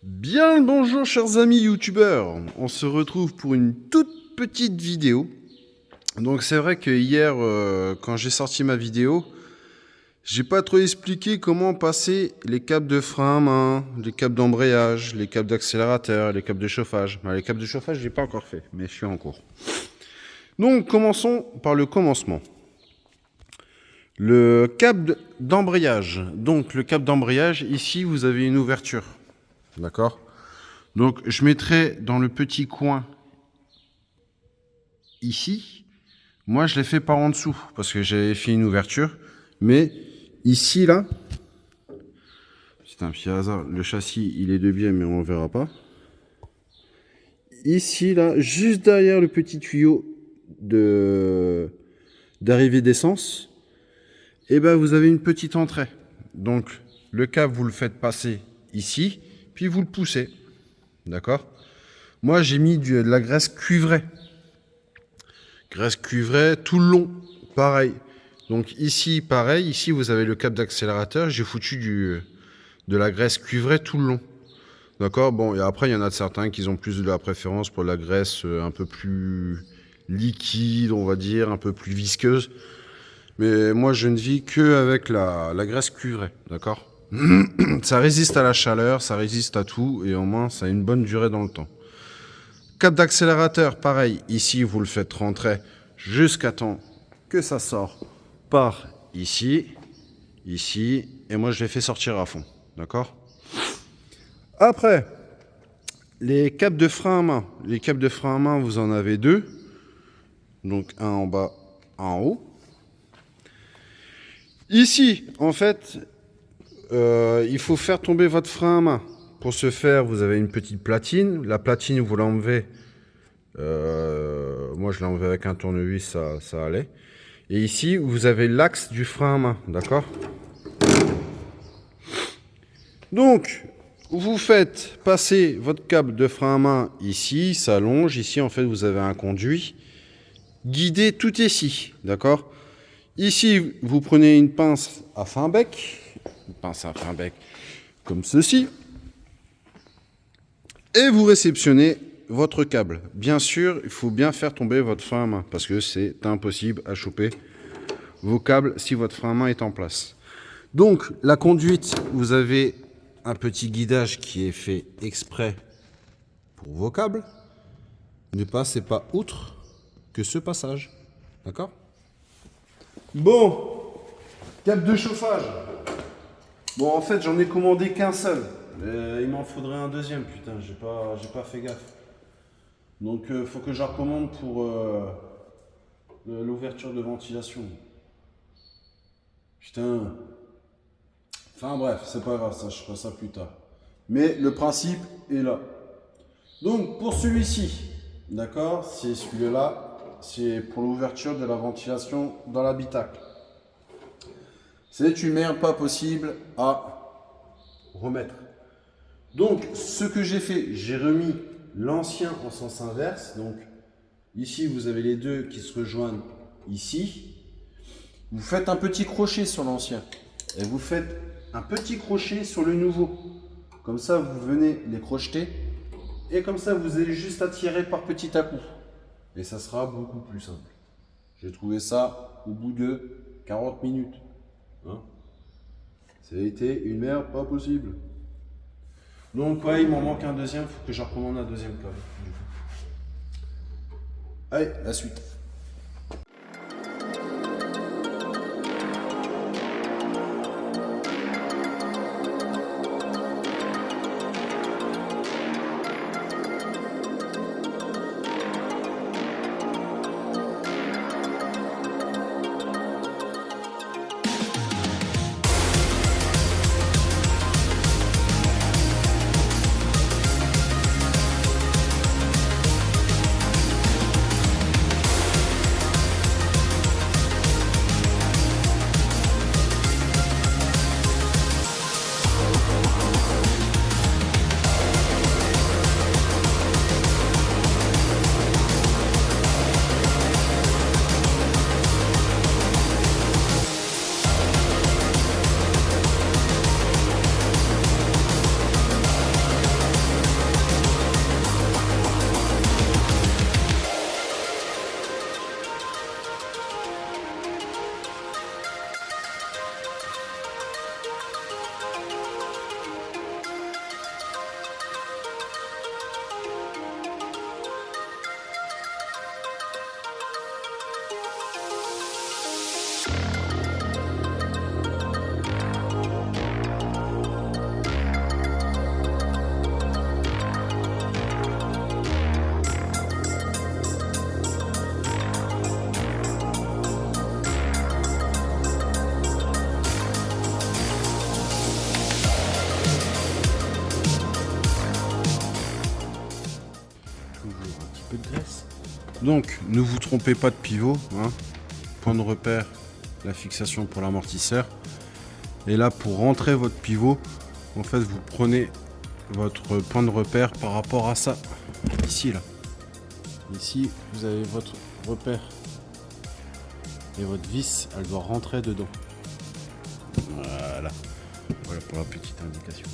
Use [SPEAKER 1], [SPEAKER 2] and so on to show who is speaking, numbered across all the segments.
[SPEAKER 1] Bien le bonjour chers amis youtubeurs, on se retrouve pour une toute petite vidéo. Donc c'est vrai que hier quand j'ai sorti ma vidéo, j'ai pas trop expliqué comment passer les câbles de frein à main, les câbles d'embrayage, les câbles d'accélérateur, les câbles de chauffage. Les câbles de chauffage j'ai pas encore fait, mais je suis en cours. Donc commençons par le commencement. Le câble d'embrayage. Donc le câble d'embrayage, ici vous avez une ouverture. D'accord? Donc je mettrai dans le petit coin ici. Moi je l'ai fait par en dessous parce que j'avais fait une ouverture. Mais ici là, c'est un petit hasard, le châssis il est de biais mais on ne verra pas. Ici là, juste derrière le petit tuyau d'arrivée d'essence, et ben vous avez une petite entrée. Donc le câble vous le faites passer ici, puis vous le poussez. D'accord? Moi j'ai mis de la graisse cuivrée. Graisse cuivrée tout le long, pareil. Donc ici pareil, ici vous avez le câble d'accélérateur, j'ai foutu de la graisse cuivrée tout le long. D'accord? Bon, et après il y en a certains qui ont plus de la préférence pour la graisse un peu plus liquide, on va dire, un peu plus visqueuse. Mais moi je ne vis que avec la graisse cuivrée, d'accord? Ça résiste à la chaleur, ça résiste à tout, et au moins ça a une bonne durée dans le temps. Câble d'accélérateur, pareil, ici vous le faites rentrer jusqu'à temps que ça sort par ici, ici, et moi je l'ai fait sortir à fond, d'accord? Après, les câbles de frein à main. Les câbles de frein à main, vous en avez deux, donc un en bas, un en haut. Ici, en fait, il faut faire tomber votre frein à main. Pour ce faire, vous avez une petite platine. La platine, vous l'enlevez. Moi, je l'ai enlevé avec un tournevis, ça allait. Et ici, vous avez l'axe du frein à main, d'accord? Donc, vous faites passer votre câble de frein à main ici, ça allonge. Ici, en fait, vous avez un conduit. Guidez tout ici, d'accord? Ici, vous prenez une pince à fin bec. Une pince à fin bec comme ceci. Et vous réceptionnez votre câble. Bien sûr, il faut bien faire tomber votre frein à main parce que c'est impossible à choper vos câbles si votre frein à main est en place. Donc, la conduite, vous avez un petit guidage qui est fait exprès pour vos câbles. Ne passez pas outre que ce passage. D'accord? Bon, câble de chauffage. Bon, en fait, j'en ai commandé qu'un seul. Il m'en faudrait un deuxième, putain, j'ai pas fait gaffe. Donc, faut que je recommande pour l'ouverture de ventilation. Putain. Enfin bref, c'est pas grave, ça, je ferai ça plus tard. Mais le principe est là. Donc, pour celui-ci, d'accord, c'est celui-là, c'est pour l'ouverture de la ventilation dans l'habitacle. C'est une merde pas possible à remettre. Donc, ce que j'ai fait, j'ai remis l'ancien en sens inverse. Donc, ici, vous avez les deux qui se rejoignent ici. Vous faites un petit crochet sur l'ancien. Et vous faites un petit crochet sur le nouveau. Comme ça, vous venez les crocheter. Et comme ça, vous allez juste à tirer par petit à coup. Et ça sera beaucoup plus simple. J'ai trouvé ça au bout de 40 minutes. Hein, ça a été une merde pas possible. Donc ouais, il m'en manque un deuxième, il faut que je recommande un deuxième câble. Allez, la suite. Donc, ne vous trompez pas de pivot, hein. Point de repère, la fixation pour l'amortisseur. Et là, pour rentrer votre pivot, en fait, vous prenez votre point de repère par rapport à ça. Ici, là. Ici, vous avez votre repère. Et votre vis, elle doit rentrer dedans. Voilà. Voilà pour la petite indication.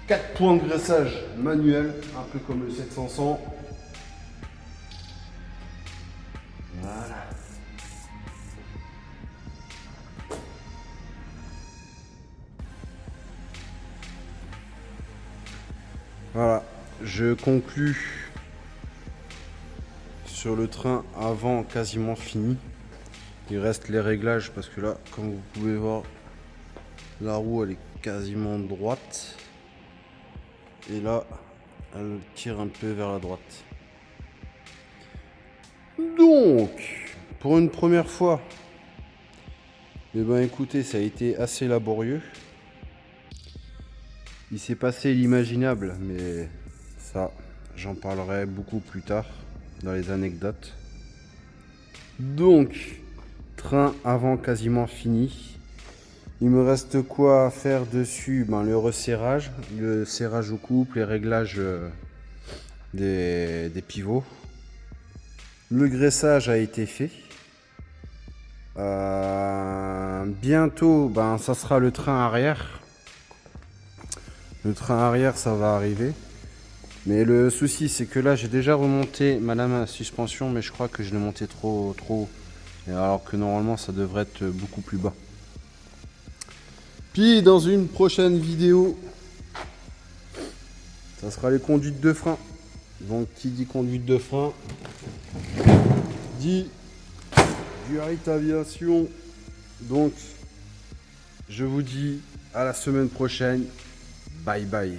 [SPEAKER 1] Quatre points de graissage manuel, un peu comme le 700. Voilà. Voilà, je conclus sur le train avant quasiment fini. Il reste les réglages parce que là, comme vous pouvez voir, la roue elle est quasiment droite. Et là, elle tire un peu vers la droite. Donc, pour une première fois, eh ben écoutez, ça a été assez laborieux. Il s'est passé l'imaginable, mais ça, j'en parlerai beaucoup plus tard dans les anecdotes. Donc, train avant quasiment fini. Il me reste quoi à faire dessus? Le resserrage, le serrage au couple, les réglages des pivots. Le graissage a été fait. Bientôt, ça sera le train arrière. Le train arrière, ça va arriver. Mais le souci, c'est que là, j'ai déjà remonté ma lame à suspension, mais je crois que je l'ai monté trop haut. Et alors que normalement, ça devrait être beaucoup plus bas. Puis dans une prochaine vidéo, ça sera les conduites de frein. Donc qui dit conduite de frein dit Durit Aviation. Donc je vous dis à la semaine prochaine. Bye bye.